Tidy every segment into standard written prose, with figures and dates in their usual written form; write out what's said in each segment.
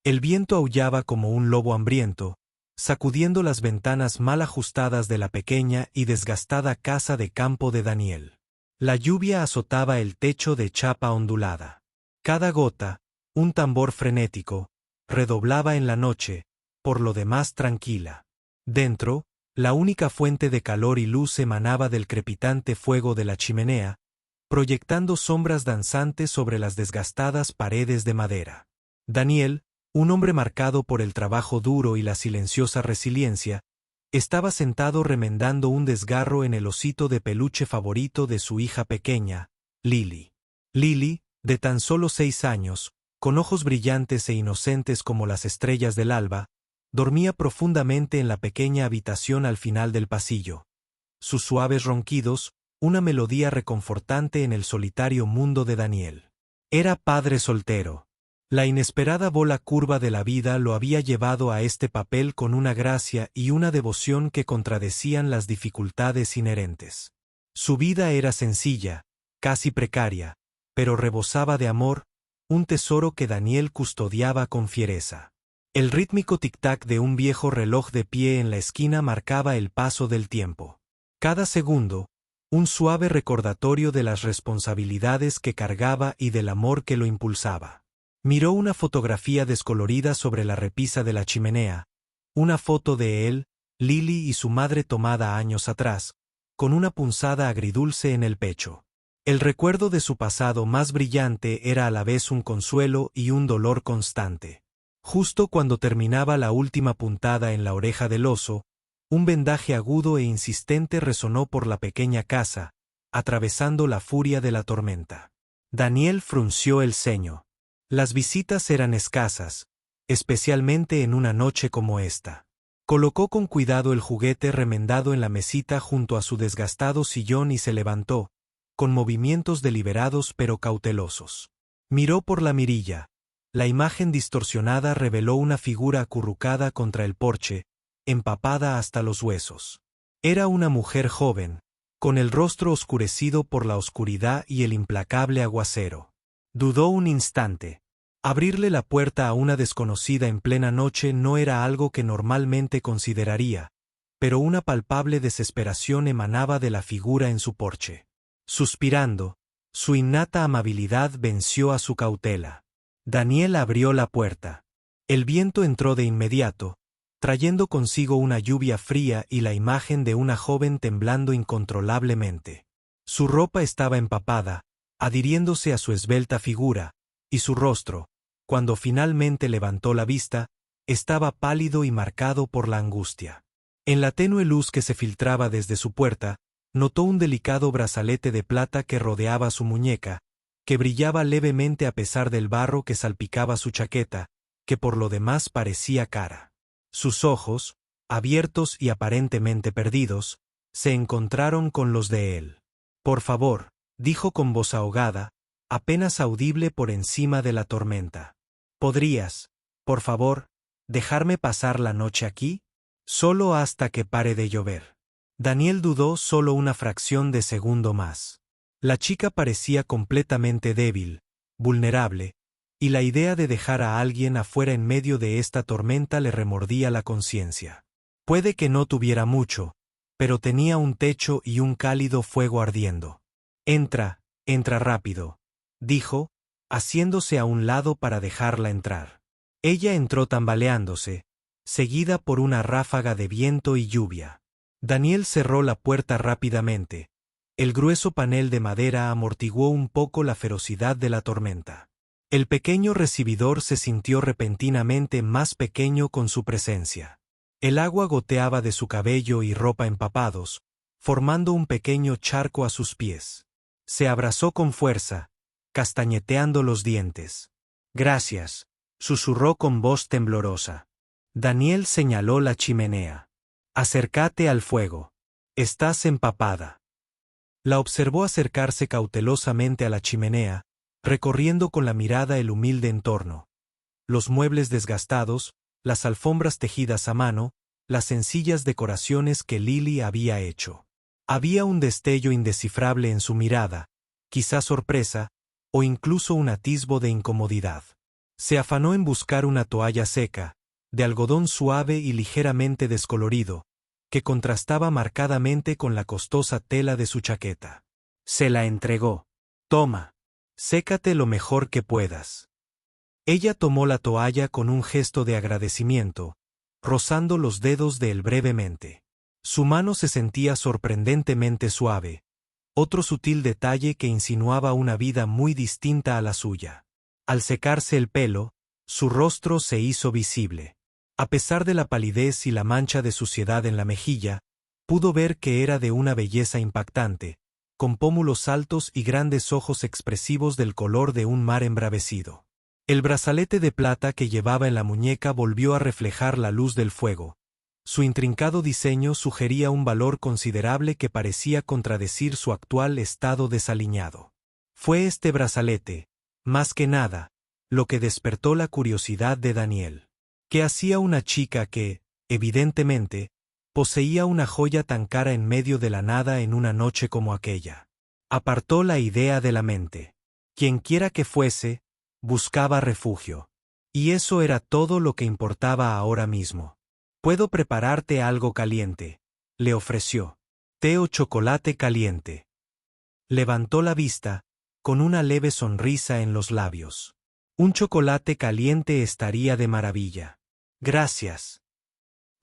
El viento aullaba como un lobo hambriento, sacudiendo las ventanas mal ajustadas de la pequeña y desgastada casa de campo de Daniel. La lluvia azotaba el techo de chapa ondulada. Cada gota, un tambor frenético, redoblaba en la noche, por lo demás tranquila. Dentro, la única fuente de calor y luz emanaba del crepitante fuego de la chimenea, proyectando sombras danzantes sobre las desgastadas paredes de madera. Daniel, un hombre marcado por el trabajo duro y la silenciosa resiliencia, estaba sentado remendando un desgarro en el osito de peluche favorito de su hija pequeña, Lily. Lily, de tan solo 6 años, con ojos brillantes e inocentes como las estrellas del alba, dormía profundamente en la pequeña habitación al final del pasillo. Sus suaves ronquidos, una melodía reconfortante en el solitario mundo de Daniel. Era padre soltero. La inesperada bola curva de la vida lo había llevado a este papel con una gracia y una devoción que contradecían las dificultades inherentes. Su vida era sencilla, casi precaria, pero rebosaba de amor, un tesoro que Daniel custodiaba con fiereza. El rítmico tic-tac de un viejo reloj de pie en la esquina marcaba el paso del tiempo. Cada segundo, un suave recordatorio de las responsabilidades que cargaba y del amor que lo impulsaba. Miró una fotografía descolorida sobre la repisa de la chimenea, una foto de él, Lily y su madre tomada años atrás, con una punzada agridulce en el pecho. El recuerdo de su pasado más brillante era a la vez un consuelo y un dolor constante. Justo cuando terminaba la última puntada en la oreja del oso, un vendaje agudo e insistente resonó por la pequeña casa, atravesando la furia de la tormenta. Daniel frunció el ceño. Las visitas eran escasas, especialmente en una noche como esta. Colocó con cuidado el juguete remendado en la mesita junto a su desgastado sillón y se levantó, con movimientos deliberados pero cautelosos. Miró por la mirilla. La imagen distorsionada reveló una figura acurrucada contra el porche, empapada hasta los huesos. Era una mujer joven, con el rostro oscurecido por la oscuridad y el implacable aguacero. Dudó un instante. Abrirle la puerta a una desconocida en plena noche no era algo que normalmente consideraría, pero una palpable desesperación emanaba de la figura en su porche. Suspirando, su innata amabilidad venció a su cautela. Daniel abrió la puerta. El viento entró de inmediato, trayendo consigo una lluvia fría y la imagen de una joven temblando incontrolablemente. Su ropa estaba empapada, adhiriéndose a su esbelta figura, y su rostro, cuando finalmente levantó la vista, estaba pálido y marcado por la angustia. En la tenue luz que se filtraba desde su puerta, notó un delicado brazalete de plata que rodeaba su muñeca, que brillaba levemente a pesar del barro que salpicaba su chaqueta, que por lo demás parecía cara. Sus ojos, abiertos y aparentemente perdidos, se encontraron con los de él. «Por favor», dijo con voz ahogada, apenas audible por encima de la tormenta. «¿Podrías, por favor, dejarme pasar la noche aquí? Solo hasta que pare de llover». Daniel dudó solo una fracción de segundo más. La chica parecía completamente débil, vulnerable, y la idea de dejar a alguien afuera en medio de esta tormenta le remordía la conciencia. Puede que no tuviera mucho, pero tenía un techo y un cálido fuego ardiendo. «Entra rápido», dijo, haciéndose a un lado para dejarla entrar. Ella entró tambaleándose, seguida por una ráfaga de viento y lluvia. Daniel cerró la puerta rápidamente. El grueso panel de madera amortiguó un poco la ferocidad de la tormenta. El pequeño recibidor se sintió repentinamente más pequeño con su presencia. El agua goteaba de su cabello y ropa empapados, formando un pequeño charco a sus pies. Se abrazó con fuerza, castañeteando los dientes. «Gracias», susurró con voz temblorosa. Daniel señaló la chimenea. «Acércate al fuego. Estás empapada». La observó acercarse cautelosamente a la chimenea, recorriendo con la mirada el humilde entorno. Los muebles desgastados, las alfombras tejidas a mano, las sencillas decoraciones que Lily había hecho. Había un destello indescifrable en su mirada, quizá sorpresa, o incluso un atisbo de incomodidad. Se afanó en buscar una toalla seca, de algodón suave y ligeramente descolorido, que contrastaba marcadamente con la costosa tela de su chaqueta. Se la entregó. Toma. Sécate lo mejor que puedas. Ella tomó la toalla con un gesto de agradecimiento, rozando los dedos de él brevemente. Su mano se sentía sorprendentemente suave, otro sutil detalle que insinuaba una vida muy distinta a la suya. Al secarse el pelo, su rostro se hizo visible. A pesar de la palidez y la mancha de suciedad en la mejilla, pudo ver que era de una belleza impactante, con pómulos altos y grandes ojos expresivos del color de un mar embravecido. El brazalete de plata que llevaba en la muñeca volvió a reflejar la luz del fuego. Su intrincado diseño sugería un valor considerable que parecía contradecir su actual estado desaliñado. Fue este brazalete, más que nada, lo que despertó la curiosidad de Daniel. ¿Qué hacía una chica que, evidentemente, poseía una joya tan cara en medio de la nada en una noche como aquella? Apartó la idea de la mente. Quienquiera que fuese, buscaba refugio. Y eso era todo lo que importaba ahora mismo. «Puedo prepararte algo caliente», le ofreció. «Té o chocolate caliente». Levantó la vista, con una leve sonrisa en los labios. «Un chocolate caliente estaría de maravilla. Gracias».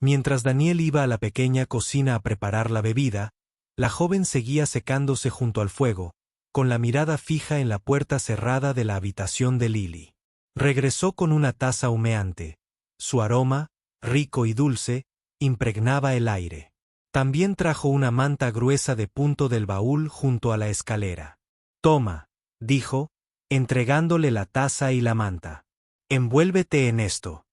Mientras Daniel iba a la pequeña cocina a preparar la bebida, la joven seguía secándose junto al fuego, con la mirada fija en la puerta cerrada de la habitación de Lily. Regresó con una taza humeante. Su aroma, rico y dulce, impregnaba el aire. También trajo una manta gruesa de punto del baúl junto a la escalera. «Toma», dijo, entregándole la taza y la manta. «Envuélvete en esto».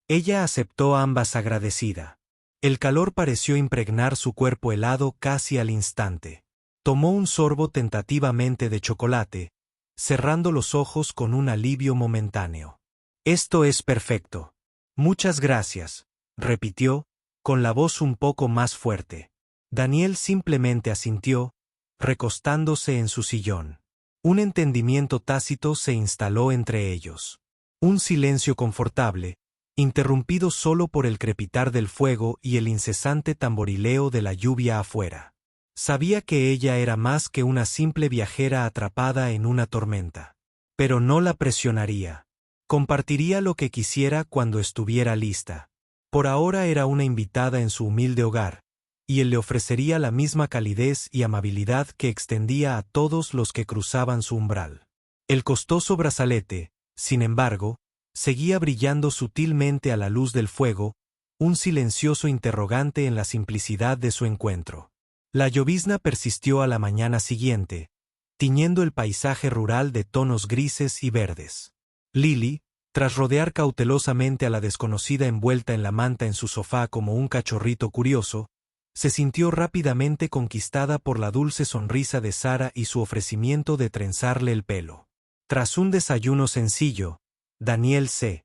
Ella aceptó ambas agradecida. El calor pareció impregnar su cuerpo helado casi al instante. Tomó un sorbo tentativamente de chocolate, cerrando los ojos con un alivio momentáneo. «Esto es perfecto. Muchas gracias», repitió, con la voz un poco más fuerte. Daniel simplemente asintió, recostándose en su sillón. Un entendimiento tácito se instaló entre ellos. Un silencio confortable, interrumpido solo por el crepitar del fuego y el incesante tamborileo de la lluvia afuera. Sabía que ella era más que una simple viajera atrapada en una tormenta. Pero no la presionaría. Compartiría lo que quisiera cuando estuviera lista. Por ahora era una invitada en su humilde hogar, y él le ofrecería la misma calidez y amabilidad que extendía a todos los que cruzaban su umbral. El costoso brazalete, sin embargo, seguía brillando sutilmente a la luz del fuego, un silencioso interrogante en la simplicidad de su encuentro. La llovizna persistió a la mañana siguiente, tiñendo el paisaje rural de tonos grises y verdes. Lily, tras rodear cautelosamente a la desconocida envuelta en la manta en su sofá como un cachorrito curioso, se sintió rápidamente conquistada por la dulce sonrisa de Sara y su ofrecimiento de trenzarle el pelo. Tras un desayuno sencillo, Daniel se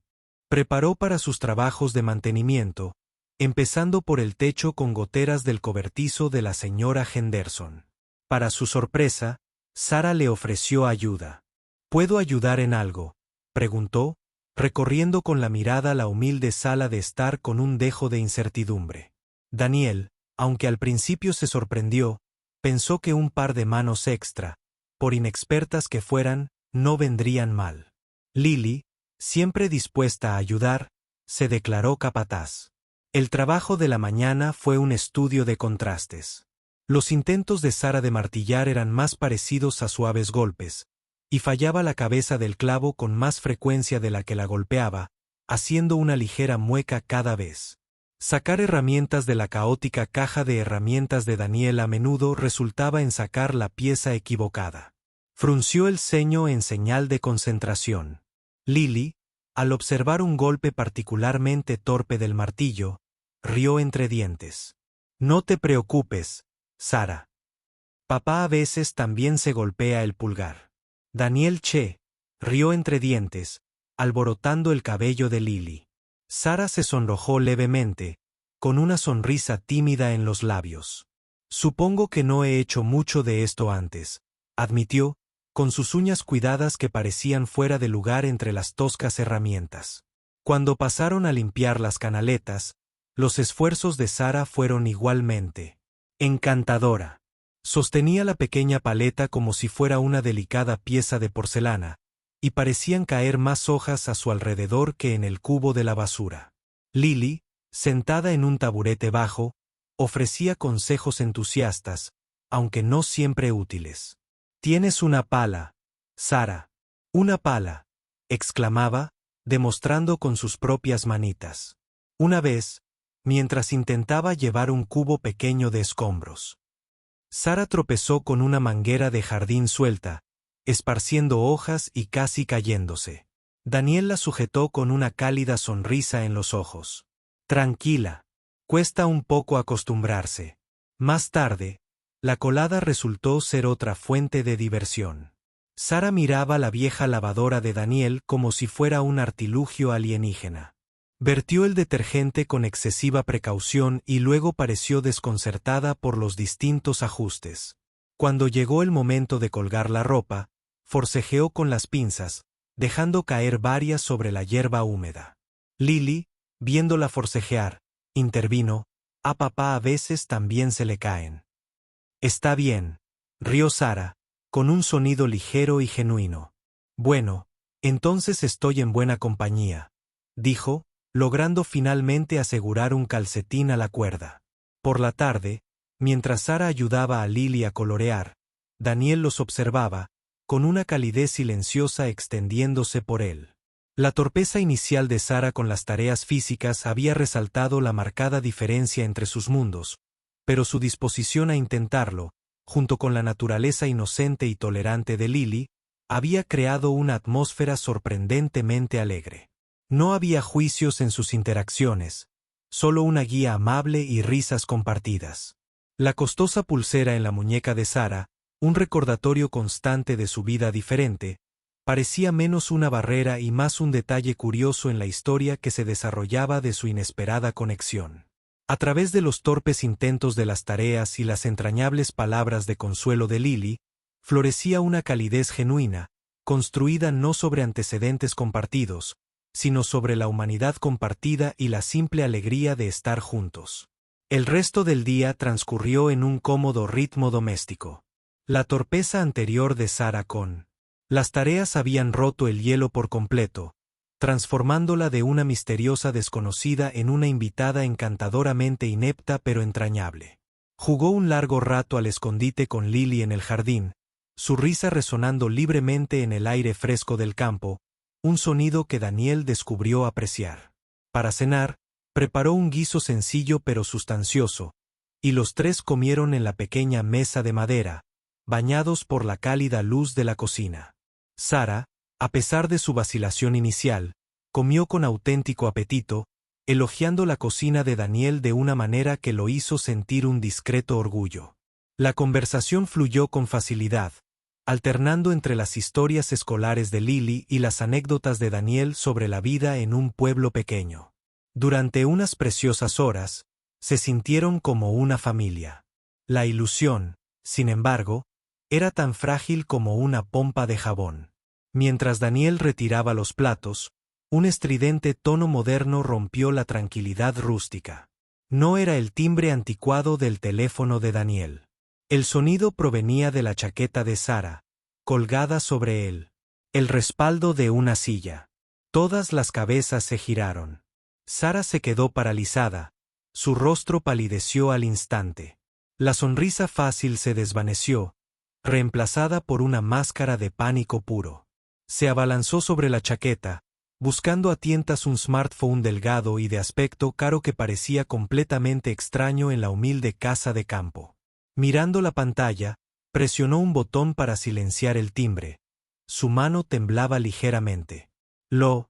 preparó para sus trabajos de mantenimiento, empezando por el techo con goteras del cobertizo de la señora Henderson. Para su sorpresa, Sara le ofreció ayuda. «¿Puedo ayudar en algo?», preguntó, recorriendo con la mirada la humilde sala de estar con un dejo de incertidumbre. Daniel, aunque al principio se sorprendió, pensó que un par de manos extra, por inexpertas que fueran, no vendrían mal. Lily, siempre dispuesta a ayudar, se declaró capataz. El trabajo de la mañana fue un estudio de contrastes. Los intentos de Sara de martillar eran más parecidos a suaves golpes, y fallaba la cabeza del clavo con más frecuencia de la que la golpeaba, haciendo una ligera mueca cada vez. Sacar herramientas de la caótica caja de herramientas de Daniel a menudo resultaba en sacar la pieza equivocada. Frunció el ceño en señal de concentración. Lily, al observar un golpe particularmente torpe del martillo, rió entre dientes. «No te preocupes, Sara. Papá a veces también se golpea el pulgar». Daniel rió entre dientes, alborotando el cabello de Lily. Sara se sonrojó levemente, con una sonrisa tímida en los labios. «Supongo que no he hecho mucho de esto antes», admitió, con sus uñas cuidadas que parecían fuera de lugar entre las toscas herramientas. Cuando pasaron a limpiar las canaletas, los esfuerzos de Sara fueron igualmente encantadora. Sostenía la pequeña paleta como si fuera una delicada pieza de porcelana, y parecían caer más hojas a su alrededor que en el cubo de la basura. Lily, sentada en un taburete bajo, ofrecía consejos entusiastas, aunque no siempre útiles. «Tienes una pala, Sara». «Una pala», exclamaba, demostrando con sus propias manitas. Una vez, mientras intentaba llevar un cubo pequeño de escombros. Sara tropezó con una manguera de jardín suelta, esparciendo hojas y casi cayéndose. Daniel la sujetó con una cálida sonrisa en los ojos. «Tranquila. Cuesta un poco acostumbrarse». Más tarde, la colada resultó ser otra fuente de diversión. Sara miraba la vieja lavadora de Daniel como si fuera un artilugio alienígena. Vertió el detergente con excesiva precaución y luego pareció desconcertada por los distintos ajustes. Cuando llegó el momento de colgar la ropa, forcejeó con las pinzas, dejando caer varias sobre la hierba húmeda. Lily, viéndola forcejear, intervino: «A papá a veces también se le caen». «Está bien», rió Sara, con un sonido ligero y genuino. «Bueno, entonces estoy en buena compañía», dijo, logrando finalmente asegurar un calcetín a la cuerda. Por la tarde, mientras Sara ayudaba a Lily a colorear, Daniel los observaba, con una calidez silenciosa extendiéndose por él. La torpeza inicial de Sara con las tareas físicas había resaltado la marcada diferencia entre sus mundos, pero su disposición a intentarlo, junto con la naturaleza inocente y tolerante de Lily, había creado una atmósfera sorprendentemente alegre. No había juicios en sus interacciones, solo una guía amable y risas compartidas. La costosa pulsera en la muñeca de Sara, un recordatorio constante de su vida diferente, parecía menos una barrera y más un detalle curioso en la historia que se desarrollaba de su inesperada conexión. A través de los torpes intentos de las tareas y las entrañables palabras de consuelo de Lily, florecía una calidez genuina, construida no sobre antecedentes compartidos, sino sobre la humanidad compartida y la simple alegría de estar juntos. El resto del día transcurrió en un cómodo ritmo doméstico. La torpeza anterior de Sara con las tareas habían roto el hielo por completo, transformándola de una misteriosa desconocida en una invitada encantadoramente inepta pero entrañable. Jugó un largo rato al escondite con Lily en el jardín, su risa resonando libremente en el aire fresco del campo, un sonido que Daniel descubrió apreciar. Para cenar, preparó un guiso sencillo pero sustancioso, y los tres comieron en la pequeña mesa de madera, bañados por la cálida luz de la cocina. Sara, a pesar de su vacilación inicial, comió con auténtico apetito, elogiando la cocina de Daniel de una manera que lo hizo sentir un discreto orgullo. La conversación fluyó con facilidad, alternando entre las historias escolares de Lily y las anécdotas de Daniel sobre la vida en un pueblo pequeño. Durante unas preciosas horas, se sintieron como una familia. La ilusión, sin embargo, era tan frágil como una pompa de jabón. Mientras Daniel retiraba los platos, un estridente tono moderno rompió la tranquilidad rústica. No era el timbre anticuado del teléfono de Daniel. El sonido provenía de la chaqueta de Sara, colgada sobre él. El respaldo de una silla. Todas las cabezas se giraron. Sara se quedó paralizada, su rostro palideció al instante. La sonrisa fácil se desvaneció, reemplazada por una máscara de pánico puro. Se abalanzó sobre la chaqueta, buscando a tientas un smartphone delgado y de aspecto caro que parecía completamente extraño en la humilde casa de campo. Mirando la pantalla, presionó un botón para silenciar el timbre. Su mano temblaba ligeramente. Lo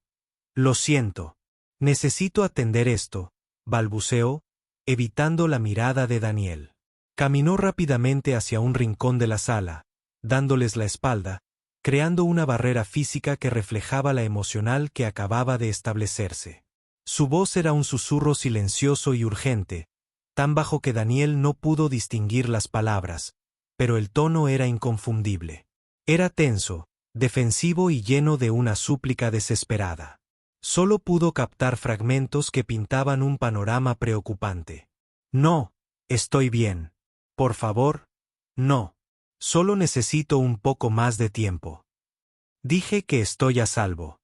siento. Necesito atender esto, balbuceó, evitando la mirada de Daniel. Caminó rápidamente hacia un rincón de la sala, dándoles la espalda, creando una barrera física que reflejaba la emocional que acababa de establecerse. Su voz era un susurro silencioso y urgente, tan bajo que Daniel no pudo distinguir las palabras, pero el tono era inconfundible. Era tenso, defensivo y lleno de una súplica desesperada. Solo pudo captar fragmentos que pintaban un panorama preocupante. No, estoy bien. Por favor, no. Solo necesito un poco más de tiempo. Dije que estoy a salvo.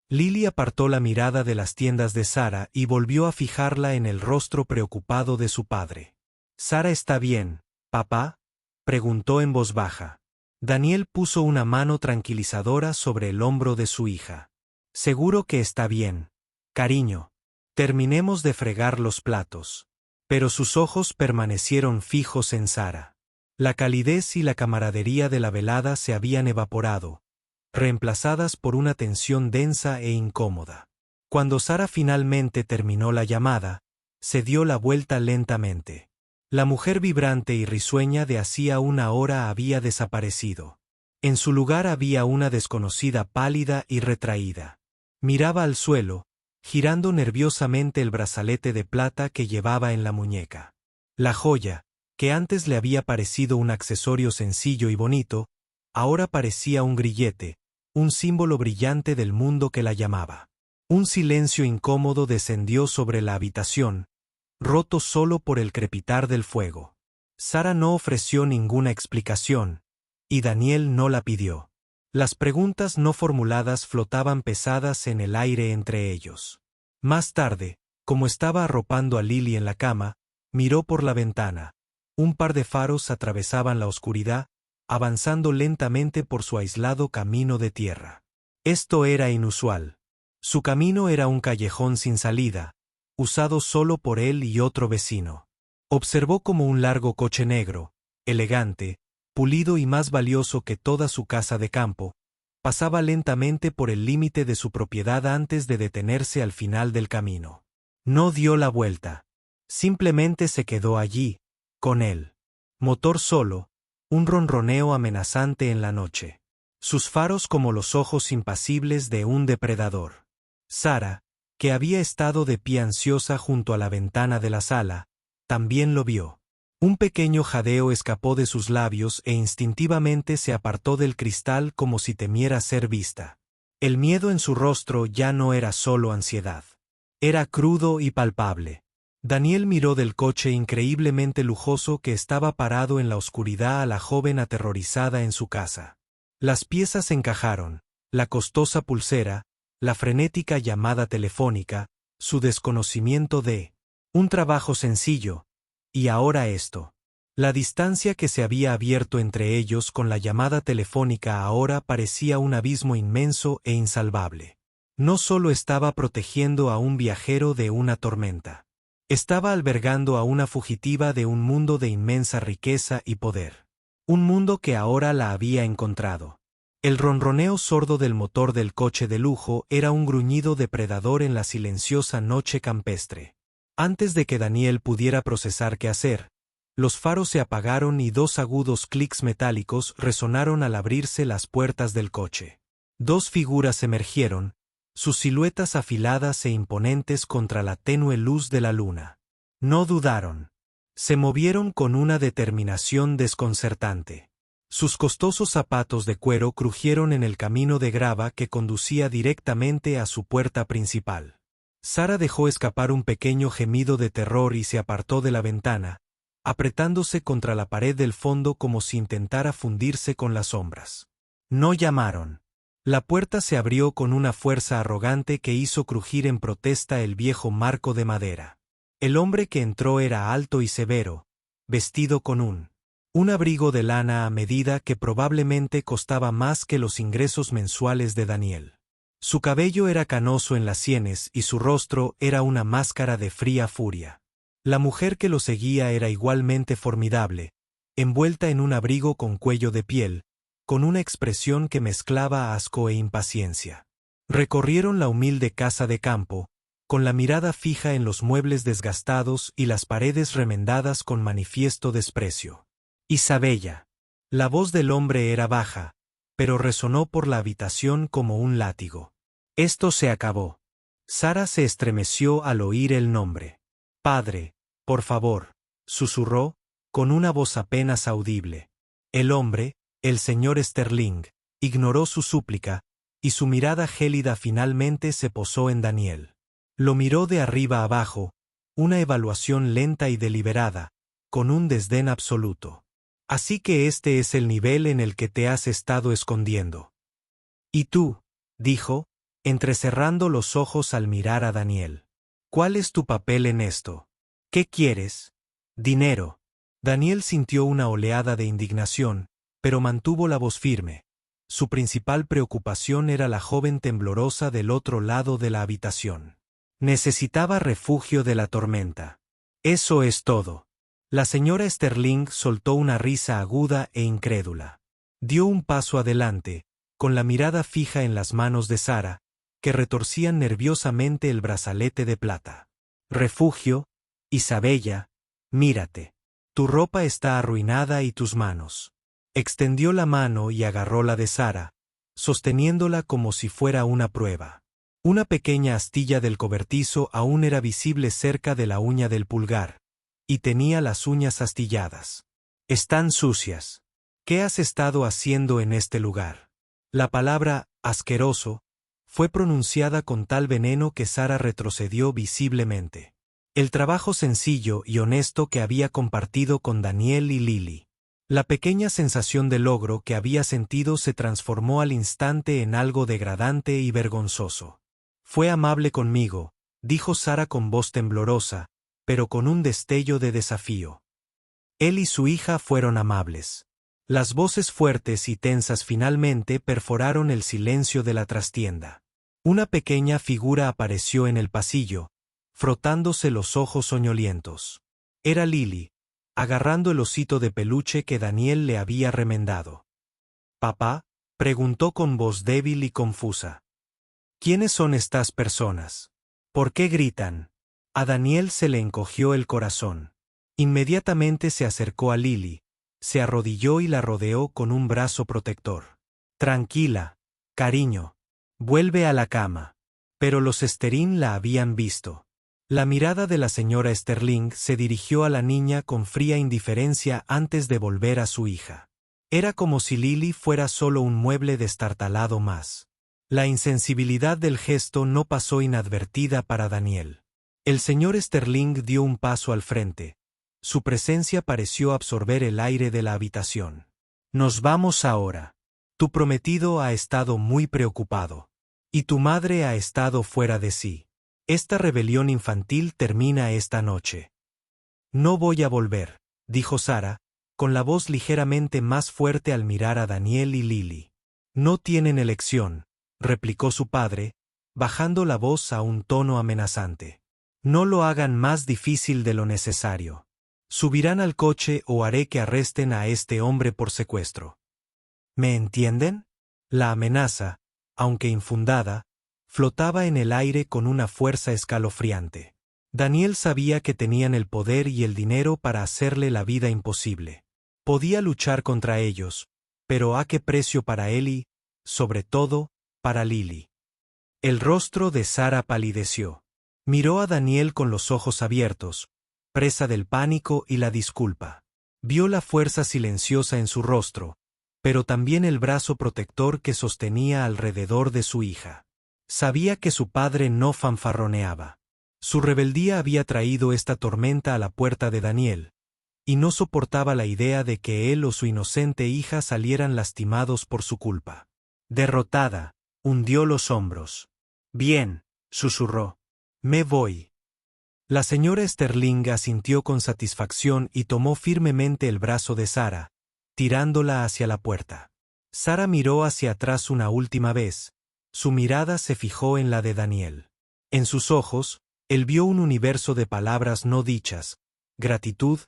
Lily apartó la mirada de las tiendas de Sara y volvió a fijarla en el rostro preocupado de su padre. ¿Sara está bien, papá?, preguntó en voz baja. Daniel puso una mano tranquilizadora sobre el hombro de su hija. Seguro que está bien, cariño. Terminemos de fregar los platos. Pero sus ojos permanecieron fijos en Sara. La calidez y la camaradería de la velada se habían evaporado, reemplazadas por una tensión densa e incómoda. Cuando Sara finalmente terminó la llamada, se dio la vuelta lentamente. La mujer vibrante y risueña de hacía una hora había desaparecido. En su lugar había una desconocida pálida y retraída. Miraba al suelo, girando nerviosamente el brazalete de plata que llevaba en la muñeca. La joya, que antes le había parecido un accesorio sencillo y bonito, ahora parecía un grillete, un símbolo brillante del mundo que la llamaba. Un silencio incómodo descendió sobre la habitación, roto solo por el crepitar del fuego. Sara no ofreció ninguna explicación, y Daniel no la pidió. Las preguntas no formuladas flotaban pesadas en el aire entre ellos. Más tarde, como estaba arropando a Lily en la cama, miró por la ventana. Un par de faros atravesaban la oscuridad, avanzando lentamente por su aislado camino de tierra. Esto era inusual. Su camino era un callejón sin salida, usado solo por él y otro vecino. Observó como un largo coche negro, elegante, pulido y más valioso que toda su casa de campo, pasaba lentamente por el límite de su propiedad antes de detenerse al final del camino. No dio la vuelta. Simplemente se quedó allí, con él. Motor solo, un ronroneo amenazante en la noche. Sus faros como los ojos impasibles de un depredador. Sara, que había estado de pie ansiosa junto a la ventana de la sala, también lo vio. Un pequeño jadeo escapó de sus labios e instintivamente se apartó del cristal como si temiera ser vista. El miedo en su rostro ya no era solo ansiedad. Era crudo y palpable. Daniel miró del coche increíblemente lujoso que estaba parado en la oscuridad a la joven aterrorizada en su casa. Las piezas encajaron, la costosa pulsera, la frenética llamada telefónica, su desconocimiento de un trabajo sencillo, y ahora esto. La distancia que se había abierto entre ellos con la llamada telefónica ahora parecía un abismo inmenso e insalvable. No solo estaba protegiendo a un viajero de una tormenta. Estaba albergando a una fugitiva de un mundo de inmensa riqueza y poder. Un mundo que ahora la había encontrado. El ronroneo sordo del motor del coche de lujo era un gruñido depredador en la silenciosa noche campestre. Antes de que Daniel pudiera procesar qué hacer, los faros se apagaron y dos agudos clics metálicos resonaron al abrirse las puertas del coche. Dos figuras emergieron, sus siluetas afiladas e imponentes contra la tenue luz de la luna. No dudaron. Se movieron con una determinación desconcertante. Sus costosos zapatos de cuero crujieron en el camino de grava que conducía directamente a su puerta principal. Sara dejó escapar un pequeño gemido de terror y se apartó de la ventana, apretándose contra la pared del fondo como si intentara fundirse con las sombras. No llamaron. La puerta se abrió con una fuerza arrogante que hizo crujir en protesta el viejo marco de madera. El hombre que entró era alto y severo, vestido con un abrigo de lana a medida que probablemente costaba más que los ingresos mensuales de Daniel. Su cabello era canoso en las sienes y su rostro era una máscara de fría furia. La mujer que lo seguía era igualmente formidable, envuelta en un abrigo con cuello de piel, con una expresión que mezclaba asco e impaciencia. Recorrieron la humilde casa de campo, con la mirada fija en los muebles desgastados y las paredes remendadas con manifiesto desprecio. Isabella. La voz del hombre era baja, pero resonó por la habitación como un látigo. Esto se acabó. Sara se estremeció al oír el nombre. Padre, por favor, susurró, con una voz apenas audible. El hombre, El señor Sterling ignoró su súplica, y su mirada gélida finalmente se posó en Daniel. Lo miró de arriba abajo, una evaluación lenta y deliberada, con un desdén absoluto. Así que este es el nivel en el que te has estado escondiendo. ¿Y tú? Dijo, entrecerrando los ojos al mirar a Daniel. ¿Cuál es tu papel en esto? ¿Qué quieres? Dinero. Daniel sintió una oleada de indignación, pero mantuvo la voz firme. Su principal preocupación era la joven temblorosa del otro lado de la habitación. Necesitaba refugio de la tormenta. Eso es todo. La señora Sterling soltó una risa aguda e incrédula. Dio un paso adelante, con la mirada fija en las manos de Sara, que retorcían nerviosamente el brazalete de plata. Refugio, Isabella, mírate. Tu ropa está arruinada y tus manos. Extendió la mano y agarró la de Sara, sosteniéndola como si fuera una prueba. Una pequeña astilla del cobertizo aún era visible cerca de la uña del pulgar, y tenía las uñas astilladas. Están sucias. ¿Qué has estado haciendo en este lugar? La palabra asqueroso fue pronunciada con tal veneno que Sara retrocedió visiblemente. El trabajo sencillo y honesto que había compartido con Daniel y Lily. La pequeña sensación de logro que había sentido se transformó al instante en algo degradante y vergonzoso. Fue amable conmigo, dijo Sara con voz temblorosa, pero con un destello de desafío. Él y su hija fueron amables. Las voces fuertes y tensas finalmente perforaron el silencio de la trastienda. Una pequeña figura apareció en el pasillo, frotándose los ojos soñolientos. Era Lily, agarrando el osito de peluche que Daniel le había remendado. «¿Papá?», preguntó con voz débil y confusa. «¿Quiénes son estas personas? ¿Por qué gritan?». A Daniel se le encogió el corazón. Inmediatamente se acercó a Lily, se arrodilló y la rodeó con un brazo protector. «Tranquila, cariño. Vuelve a la cama». Pero los Sterling la habían visto. La mirada de la señora Sterling se dirigió a la niña con fría indiferencia antes de volver a su hija. Era como si Lily fuera solo un mueble destartalado más. La insensibilidad del gesto no pasó inadvertida para Daniel. El señor Sterling dio un paso al frente. Su presencia pareció absorber el aire de la habitación. «Nos vamos ahora. Tu prometido ha estado muy preocupado. Y tu madre ha estado fuera de sí. Esta rebelión infantil termina esta noche». «No voy a volver», dijo Sara, con la voz ligeramente más fuerte al mirar a Daniel y Lily. «No tienen elección», replicó su padre, bajando la voz a un tono amenazante. «No lo hagan más difícil de lo necesario. Subirán al coche o haré que arresten a este hombre por secuestro». «¿Me entienden?». La amenaza, aunque infundada, flotaba en el aire con una fuerza escalofriante. Daniel sabía que tenían el poder y el dinero para hacerle la vida imposible. Podía luchar contra ellos, pero ¿a qué precio para él y, sobre todo, para Lily? El rostro de Sara palideció. Miró a Daniel con los ojos abiertos, presa del pánico y la disculpa. Vio la fuerza silenciosa en su rostro, pero también el brazo protector que sostenía alrededor de su hija. Sabía que su padre no fanfarroneaba. Su rebeldía había traído esta tormenta a la puerta de Daniel, y no soportaba la idea de que él o su inocente hija salieran lastimados por su culpa. Derrotada, hundió los hombros. «Bien», susurró. «Me voy». La señora Sterling asintió con satisfacción y tomó firmemente el brazo de Sara, tirándola hacia la puerta. Sara miró hacia atrás una última vez. Su mirada se fijó en la de Daniel. En sus ojos, él vio un universo de palabras no dichas, gratitud,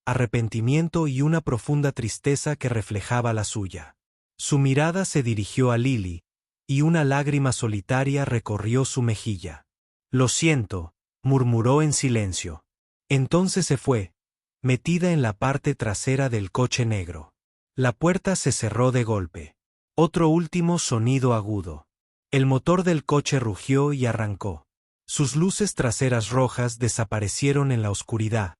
arrepentimiento y una profunda tristeza que reflejaba la suya. Su mirada se dirigió a Lily, y una lágrima solitaria recorrió su mejilla. «Lo siento», murmuró en silencio. Entonces se fue, metida en la parte trasera del coche negro. La puerta se cerró de golpe. Otro último sonido agudo. El motor del coche rugió y arrancó. Sus luces traseras rojas desaparecieron en la oscuridad,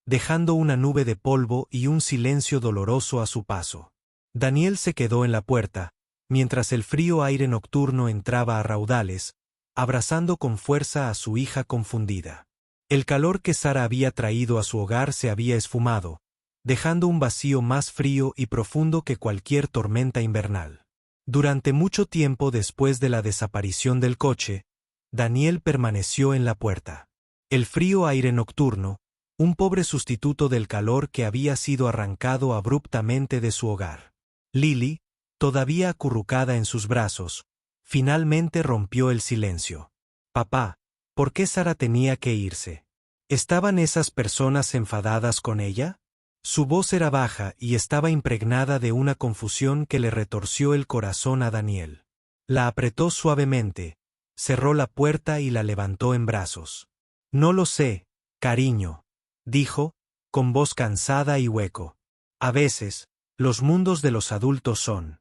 dejando una nube de polvo y un silencio doloroso a su paso. Daniel se quedó en la puerta, mientras el frío aire nocturno entraba a raudales, abrazando con fuerza a su hija confundida. El calor que Sara había traído a su hogar se había esfumado, dejando un vacío más frío y profundo que cualquier tormenta invernal. Durante mucho tiempo después de la desaparición del coche, Daniel permaneció en la puerta. El frío aire nocturno, un pobre sustituto del calor que había sido arrancado abruptamente de su hogar. Lily, todavía acurrucada en sus brazos, finalmente rompió el silencio. Papá, ¿por qué Sara tenía que irse? ¿Estaban esas personas enfadadas con ella? Su voz era baja y estaba impregnada de una confusión que le retorció el corazón a Daniel. La apretó suavemente, cerró la puerta y la levantó en brazos. No lo sé, cariño, dijo, con voz cansada y hueco. A veces, los mundos de los adultos son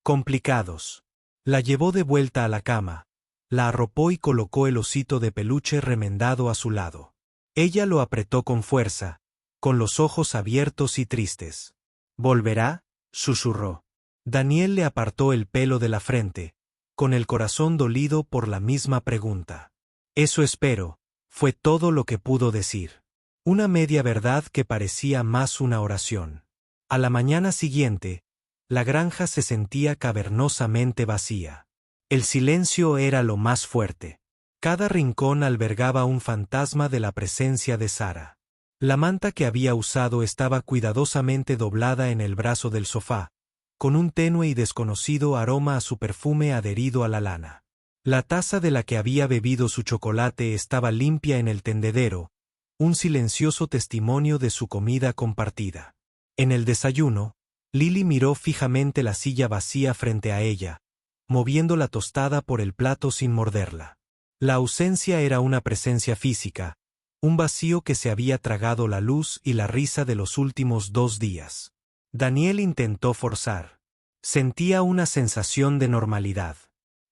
complicados. La llevó de vuelta a la cama, la arropó y colocó el osito de peluche remendado a su lado. Ella lo apretó con fuerza, con los ojos abiertos y tristes. ¿Volverá?, susurró. Daniel le apartó el pelo de la frente, con el corazón dolido por la misma pregunta. Eso espero, fue todo lo que pudo decir. Una media verdad que parecía más una oración. A la mañana siguiente, la granja se sentía cavernosamente vacía. El silencio era lo más fuerte. Cada rincón albergaba un fantasma de la presencia de Sara. La manta que había usado estaba cuidadosamente doblada en el brazo del sofá, con un tenue y desconocido aroma a su perfume adherido a la lana. La taza de la que había bebido su chocolate estaba limpia en el tendedero, un silencioso testimonio de su comida compartida. En el desayuno, Lily miró fijamente la silla vacía frente a ella, moviendo la tostada por el plato sin morderla. La ausencia era una presencia física, un vacío que se había tragado la luz y la risa de los últimos 2 días. Daniel intentó forzar. Sentía una sensación de normalidad.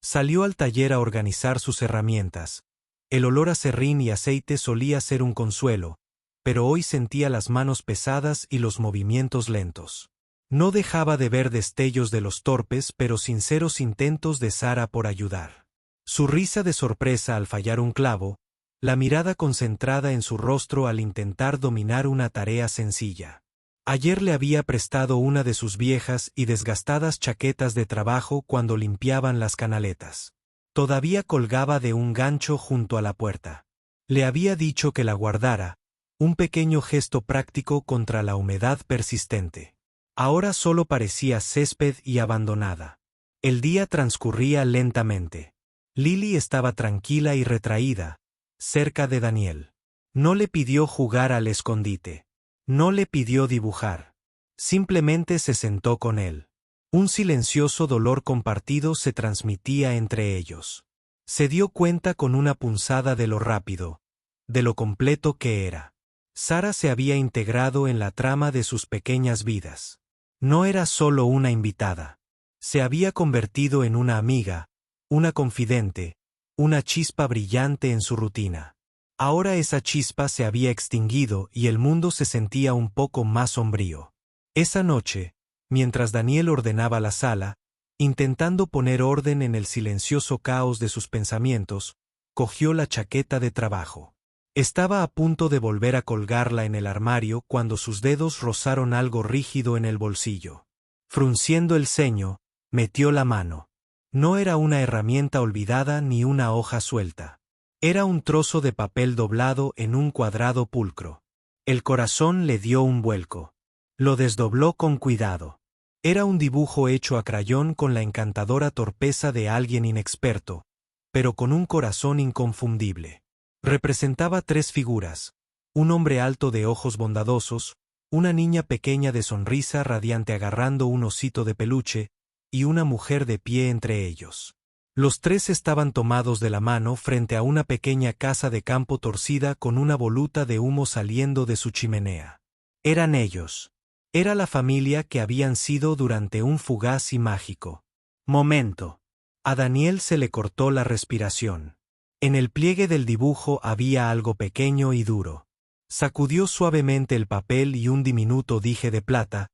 Salió al taller a organizar sus herramientas. El olor a serrín y aceite solía ser un consuelo, pero hoy sentía las manos pesadas y los movimientos lentos. No dejaba de ver destellos de los torpes pero sinceros intentos de Sara por ayudar. Su risa de sorpresa al fallar un clavo, la mirada concentrada en su rostro al intentar dominar una tarea sencilla. Ayer le había prestado una de sus viejas y desgastadas chaquetas de trabajo cuando limpiaban las canaletas. Todavía colgaba de un gancho junto a la puerta. Le había dicho que la guardara, un pequeño gesto práctico contra la humedad persistente. Ahora solo parecía césped y abandonada. El día transcurría lentamente. Lily estaba tranquila y retraída, cerca de Daniel. No le pidió jugar al escondite. No le pidió dibujar. Simplemente se sentó con él. Un silencioso dolor compartido se transmitía entre ellos. Se dio cuenta con una punzada de lo rápido, de lo completo que era. Sara se había integrado en la trama de sus pequeñas vidas. No era solo una invitada. Se había convertido en una amiga, una confidente, una chispa brillante en su rutina. Ahora esa chispa se había extinguido y el mundo se sentía un poco más sombrío. Esa noche, mientras Daniel ordenaba la sala, intentando poner orden en el silencioso caos de sus pensamientos, cogió la chaqueta de trabajo. Estaba a punto de volver a colgarla en el armario cuando sus dedos rozaron algo rígido en el bolsillo. Frunciendo el ceño, metió la mano. No era una herramienta olvidada ni una hoja suelta. Era un trozo de papel doblado en un cuadrado pulcro. El corazón le dio un vuelco. Lo desdobló con cuidado. Era un dibujo hecho a crayón con la encantadora torpeza de alguien inexperto, pero con un corazón inconfundible. Representaba 3 figuras: un hombre alto de ojos bondadosos, una niña pequeña de sonrisa radiante agarrando un osito de peluche, y una mujer de pie entre ellos. Los 3 estaban tomados de la mano frente a una pequeña casa de campo torcida con una voluta de humo saliendo de su chimenea. Eran ellos. Era la familia que habían sido durante un fugaz y mágico momento. A Daniel se le cortó la respiración. En el pliegue del dibujo había algo pequeño y duro. Sacudió suavemente el papel y un diminuto dije de plata,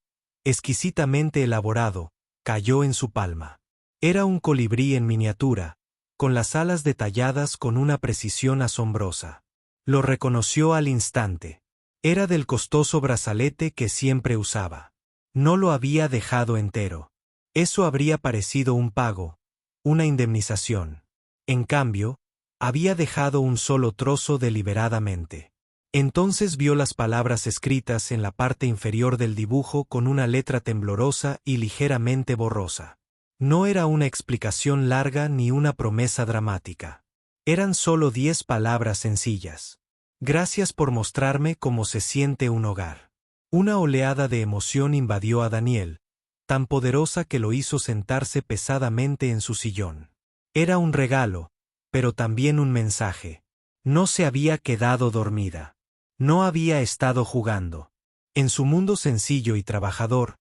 exquisitamente elaborado, cayó en su palma. Era un colibrí en miniatura, con las alas detalladas con una precisión asombrosa. Lo reconoció al instante. Era del costoso brazalete que siempre usaba. No lo había dejado entero. Eso habría parecido un pago, una indemnización. En cambio, había dejado un solo trozo deliberadamente. Entonces vio las palabras escritas en la parte inferior del dibujo con una letra temblorosa y ligeramente borrosa. No era una explicación larga ni una promesa dramática. Eran solo 10 palabras sencillas. Gracias por mostrarme cómo se siente un hogar. Una oleada de emoción invadió a Daniel, tan poderosa que lo hizo sentarse pesadamente en su sillón. Era un regalo, pero también un mensaje. No se había quedado dormida. No había estado jugando. En su mundo sencillo y trabajador,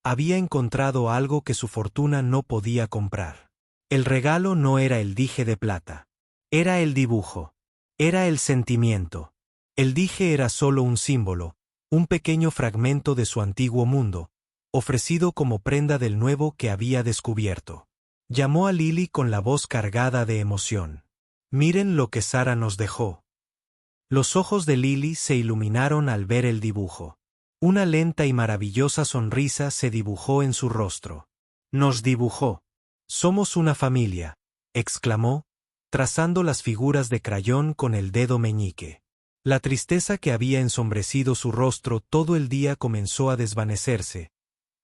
había encontrado algo que su fortuna no podía comprar. El regalo no era el dije de plata. Era el dibujo. Era el sentimiento. El dije era solo un símbolo, un pequeño fragmento de su antiguo mundo, ofrecido como prenda del nuevo que había descubierto. Llamó a Lily con la voz cargada de emoción. Miren lo que Sara nos dejó. Los ojos de Lily se iluminaron al ver el dibujo. Una lenta y maravillosa sonrisa se dibujó en su rostro. Nos dibujó. Somos una familia, exclamó, trazando las figuras de crayón con el dedo meñique. La tristeza que había ensombrecido su rostro todo el día comenzó a desvanecerse,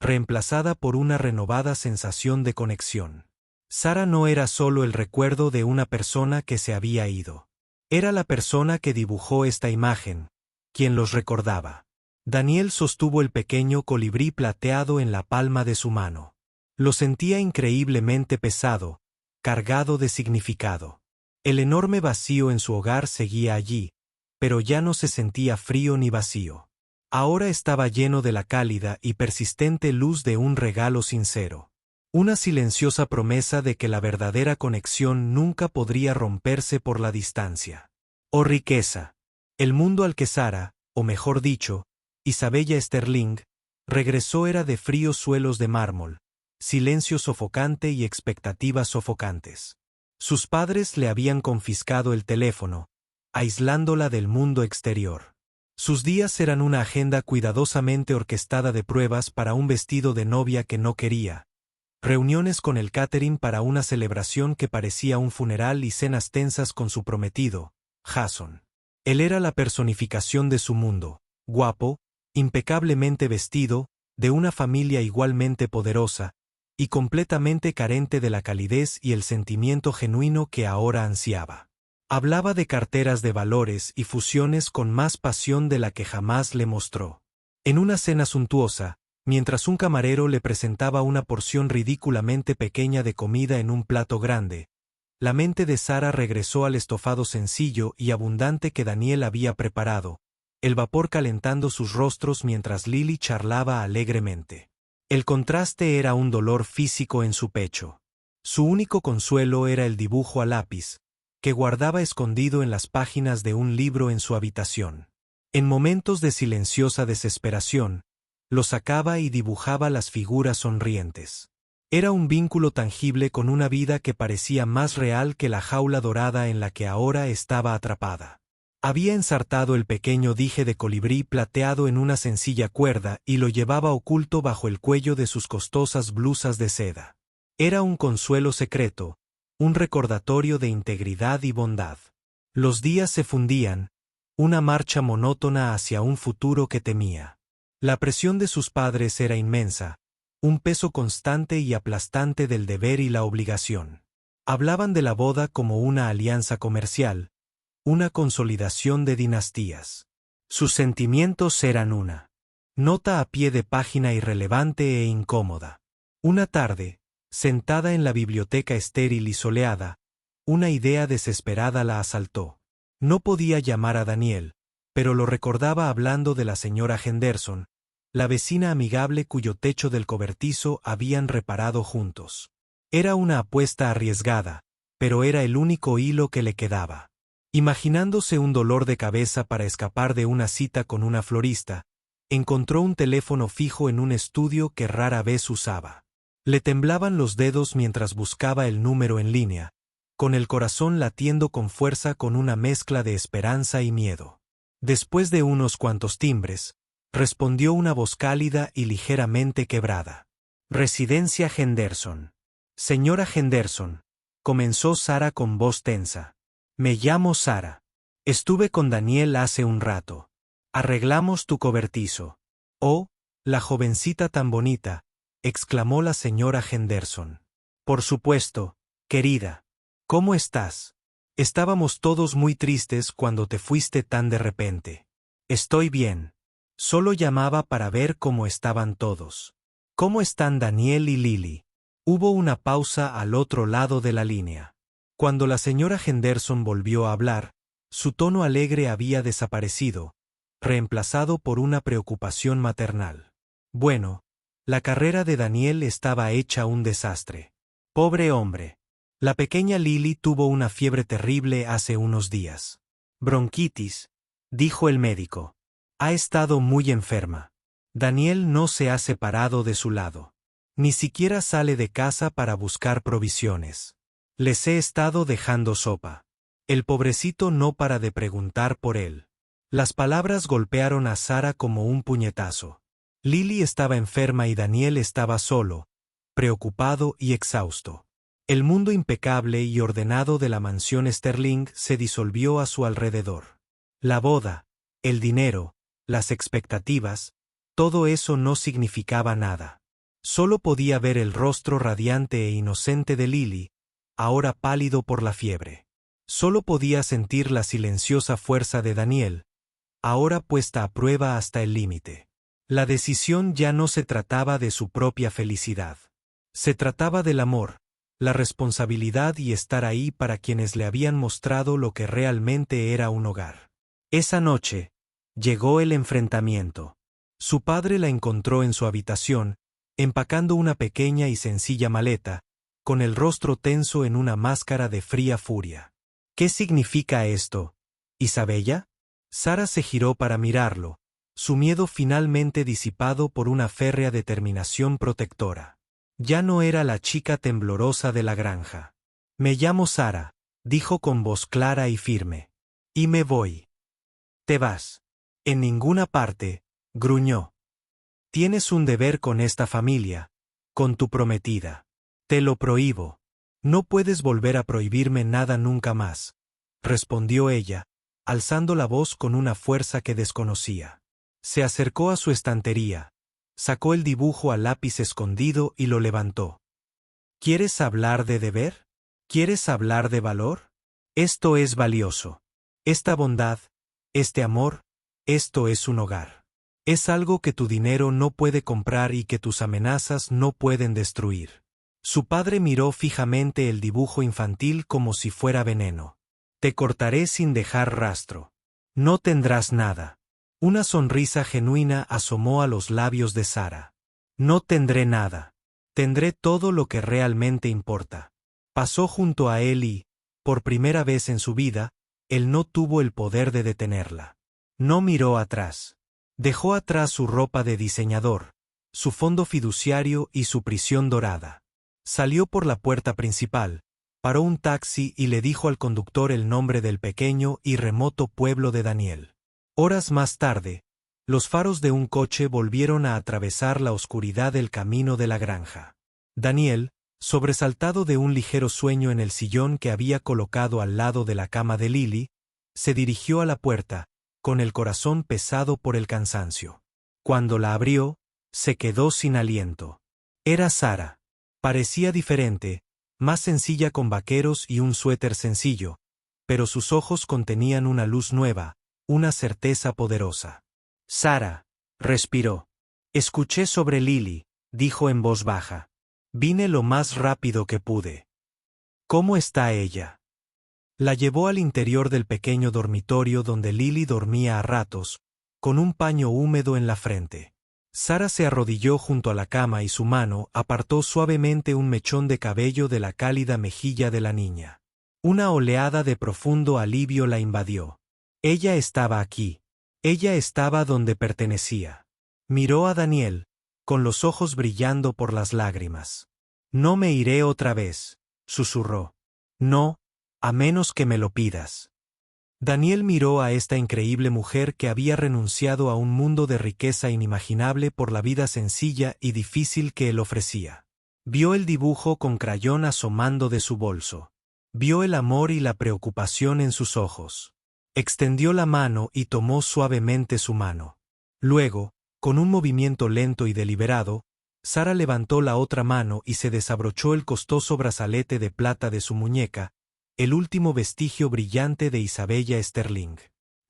reemplazada por una renovada sensación de conexión. Sara no era solo el recuerdo de una persona que se había ido. Era la persona que dibujó esta imagen, quien los recordaba. Daniel sostuvo el pequeño colibrí plateado en la palma de su mano. Lo sentía increíblemente pesado, cargado de significado. El enorme vacío en su hogar seguía allí, pero ya no se sentía frío ni vacío. Ahora estaba lleno de la cálida y persistente luz de un regalo sincero. Una silenciosa promesa de que la verdadera conexión nunca podría romperse por la distancia. Oh riqueza. El mundo al que Sara, o mejor dicho, Isabella Sterling, regresó era de fríos suelos de mármol, silencio sofocante y expectativas sofocantes. Sus padres le habían confiscado el teléfono, aislándola del mundo exterior. Sus días eran una agenda cuidadosamente orquestada de pruebas para un vestido de novia que no quería, reuniones con el catering para una celebración que parecía un funeral y cenas tensas con su prometido, Jason. Él era la personificación de su mundo, guapo, impecablemente vestido, de una familia igualmente poderosa, y completamente carente de la calidez y el sentimiento genuino que ahora ansiaba. Hablaba de carteras de valores y fusiones con más pasión de la que jamás le mostró. En una cena suntuosa, mientras un camarero le presentaba una porción ridículamente pequeña de comida en un plato grande, la mente de Sara regresó al estofado sencillo y abundante que Daniel había preparado, el vapor calentando sus rostros mientras Lily charlaba alegremente. El contraste era un dolor físico en su pecho. Su único consuelo era el dibujo a lápiz, que guardaba escondido en las páginas de un libro en su habitación. En momentos de silenciosa desesperación, lo sacaba y dibujaba las figuras sonrientes. Era un vínculo tangible con una vida que parecía más real que la jaula dorada en la que ahora estaba atrapada. Había ensartado el pequeño dije de colibrí plateado en una sencilla cuerda y lo llevaba oculto bajo el cuello de sus costosas blusas de seda. Era un consuelo secreto, un recordatorio de integridad y bondad. Los días se fundían, una marcha monótona hacia un futuro que temía. La presión de sus padres era inmensa, un peso constante y aplastante del deber y la obligación. Hablaban de la boda como una alianza comercial, una consolidación de dinastías. Sus sentimientos eran una nota a pie de página irrelevante e incómoda. Una tarde, sentada en la biblioteca estéril y soleada, una idea desesperada la asaltó. No podía llamar a Daniel, pero lo recordaba hablando de la señora Henderson, la vecina amigable cuyo techo del cobertizo habían reparado juntos. Era una apuesta arriesgada, pero era el único hilo que le quedaba. Imaginándose un dolor de cabeza para escapar de una cita con una florista, Encontró un teléfono fijo en un estudio que rara vez usaba. Le temblaban los dedos mientras buscaba el número en línea, con el corazón latiendo con fuerza con una mezcla de esperanza y miedo. Después de unos cuantos timbres, respondió una voz cálida y ligeramente quebrada. Residencia Henderson. Señora Henderson, comenzó Sara con voz tensa. Me llamo Sara. Estuve con Daniel hace un rato. Arreglamos tu cobertizo. Oh, la jovencita tan bonita, exclamó la señora Henderson. Por supuesto, querida. ¿Cómo estás? Estábamos todos muy tristes cuando te fuiste tan de repente. Estoy bien. Solo llamaba para ver cómo estaban todos. ¿Cómo están Daniel y Lily? Hubo una pausa al otro lado de la línea. Cuando la señora Henderson volvió a hablar, su tono alegre había desaparecido, reemplazado por una preocupación maternal. Bueno, la carrera de Daniel estaba hecha un desastre. Pobre hombre. La pequeña Lily tuvo una fiebre terrible hace unos días. Bronquitis, dijo el médico. Ha estado muy enferma. Daniel no se ha separado de su lado. Ni siquiera sale de casa para buscar provisiones. Les he estado dejando sopa. El pobrecito no para de preguntar por él. Las palabras golpearon a Sara como un puñetazo. Lily estaba enferma y Daniel estaba solo, preocupado y exhausto. El mundo impecable y ordenado de la mansión Sterling se disolvió a su alrededor. La boda, el dinero, las expectativas, todo eso no significaba nada. Solo podía ver el rostro radiante e inocente de Lily, ahora pálido por la fiebre. Solo podía sentir la silenciosa fuerza de Daniel, ahora puesta a prueba hasta el límite. La decisión ya no se trataba de su propia felicidad. Se trataba del amor, la responsabilidad y estar ahí para quienes le habían mostrado lo que realmente era un hogar. Esa noche, llegó el enfrentamiento. Su padre la encontró en su habitación, empacando una pequeña y sencilla maleta, con el rostro tenso en una máscara de fría furia. ¿Qué significa esto, Isabella? Sara se giró para mirarlo, su miedo finalmente disipado por una férrea determinación protectora. Ya no era la chica temblorosa de la granja. Me llamo Sara, dijo con voz clara y firme. Y me voy. Te vas. En ninguna parte, gruñó. Tienes un deber con esta familia, con tu prometida. Te lo prohíbo. No puedes volver a prohibirme nada nunca más, respondió ella, alzando la voz con una fuerza que desconocía. Se acercó a su estantería, sacó el dibujo a lápiz escondido y lo levantó. ¿Quieres hablar de deber? ¿Quieres hablar de valor? Esto es valioso. Esta bondad, este amor, esto es un hogar. Es algo que tu dinero no puede comprar y que tus amenazas no pueden destruir. Su padre miró fijamente el dibujo infantil como si fuera veneno. Te cortaré sin dejar rastro. No tendrás nada. Una sonrisa genuina asomó a los labios de Sara. No tendré nada. Tendré todo lo que realmente importa. Pasó junto a él y, por primera vez en su vida, él no tuvo el poder de detenerla. No miró atrás. Dejó atrás su ropa de diseñador, su fondo fiduciario y su prisión dorada. Salió por la puerta principal, paró un taxi y le dijo al conductor el nombre del pequeño y remoto pueblo de Daniel. Horas más tarde, los faros de un coche volvieron a atravesar la oscuridad del camino de la granja. Daniel, sobresaltado de un ligero sueño en el sillón que había colocado al lado de la cama de Lily, se dirigió a la puerta, con el corazón pesado por el cansancio. Cuando la abrió, se quedó sin aliento. Era Sara. Parecía diferente, más sencilla con vaqueros y un suéter sencillo, pero sus ojos contenían una luz nueva, una certeza poderosa. Sara, respiró. Escuché sobre Lily, dijo en voz baja. Vine lo más rápido que pude. ¿Cómo está ella? La llevó al interior del pequeño dormitorio donde Lily dormía a ratos, con un paño húmedo en la frente. Sara se arrodilló junto a la cama y su mano apartó suavemente un mechón de cabello de la cálida mejilla de la niña. Una oleada de profundo alivio la invadió. Ella estaba aquí. Ella estaba donde pertenecía. Miró a Daniel, con los ojos brillando por las lágrimas. No me iré otra vez, susurró. No, a menos que me lo pidas. Daniel miró a esta increíble mujer que había renunciado a un mundo de riqueza inimaginable por la vida sencilla y difícil que él ofrecía. Vio el dibujo con crayón asomando de su bolso. Vio el amor y la preocupación en sus ojos. Extendió la mano y tomó suavemente su mano. Luego, con un movimiento lento y deliberado, Sara levantó la otra mano y se desabrochó el costoso brazalete de plata de su muñeca, el último vestigio brillante de Isabella Sterling.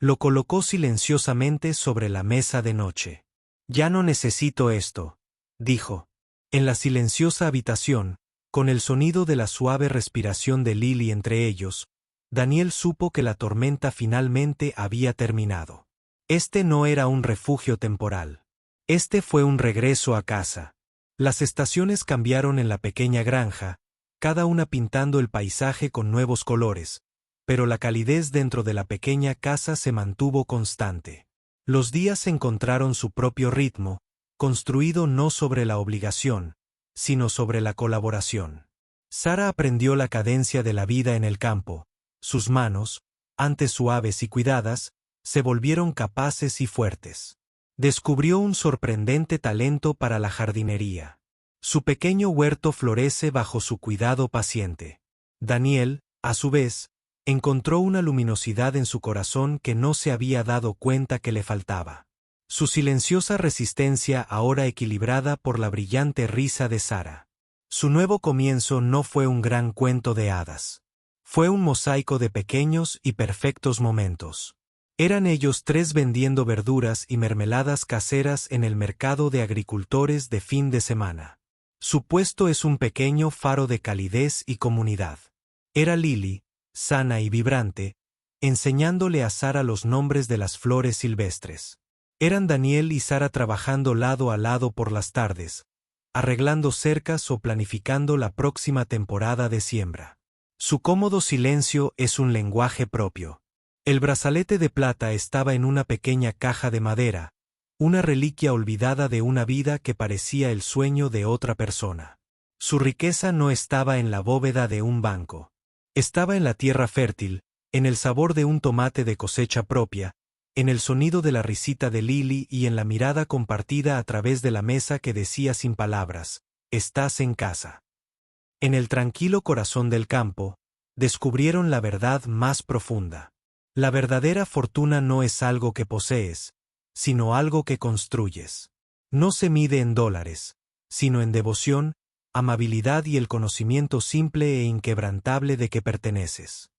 Lo colocó silenciosamente sobre la mesa de noche. Ya no necesito esto, dijo. En la silenciosa habitación, con el sonido de la suave respiración de Lily entre ellos, Daniel supo que la tormenta finalmente había terminado. Este no era un refugio temporal. Este fue un regreso a casa. Las estaciones cambiaron en la pequeña granja, cada una pintando el paisaje con nuevos colores, pero la calidez dentro de la pequeña casa se mantuvo constante. Los días encontraron su propio ritmo, construido no sobre la obligación, sino sobre la colaboración. Sara aprendió la cadencia de la vida en el campo. Sus manos, antes suaves y cuidadas, se volvieron capaces y fuertes. Descubrió un sorprendente talento para la jardinería. Su pequeño huerto florece bajo su cuidado paciente. Daniel, a su vez, encontró una luminosidad en su corazón que no se había dado cuenta que le faltaba. Su silenciosa resistencia ahora equilibrada por la brillante risa de Sara. Su nuevo comienzo no fue un gran cuento de hadas. Fue un mosaico de pequeños y perfectos momentos. Eran ellos tres vendiendo verduras y mermeladas caseras en el mercado de agricultores de fin de semana. Su puesto es un pequeño faro de calidez y comunidad. Era Lily, sana y vibrante, enseñándole a Sara los nombres de las flores silvestres. Eran Daniel y Sara trabajando lado a lado por las tardes, arreglando cercas o planificando la próxima temporada de siembra. Su cómodo silencio es un lenguaje propio. El brazalete de plata estaba en una pequeña caja de madera, una reliquia olvidada de una vida que parecía el sueño de otra persona. Su riqueza no estaba en la bóveda de un banco. Estaba en la tierra fértil, en el sabor de un tomate de cosecha propia, en el sonido de la risita de Lily y en la mirada compartida a través de la mesa que decía sin palabras, «Estás en casa». En el tranquilo corazón del campo, descubrieron la verdad más profunda. La verdadera fortuna no es algo que posees, sino algo que construyes. No se mide en dólares, sino en devoción, amabilidad y el conocimiento simple e inquebrantable de que perteneces.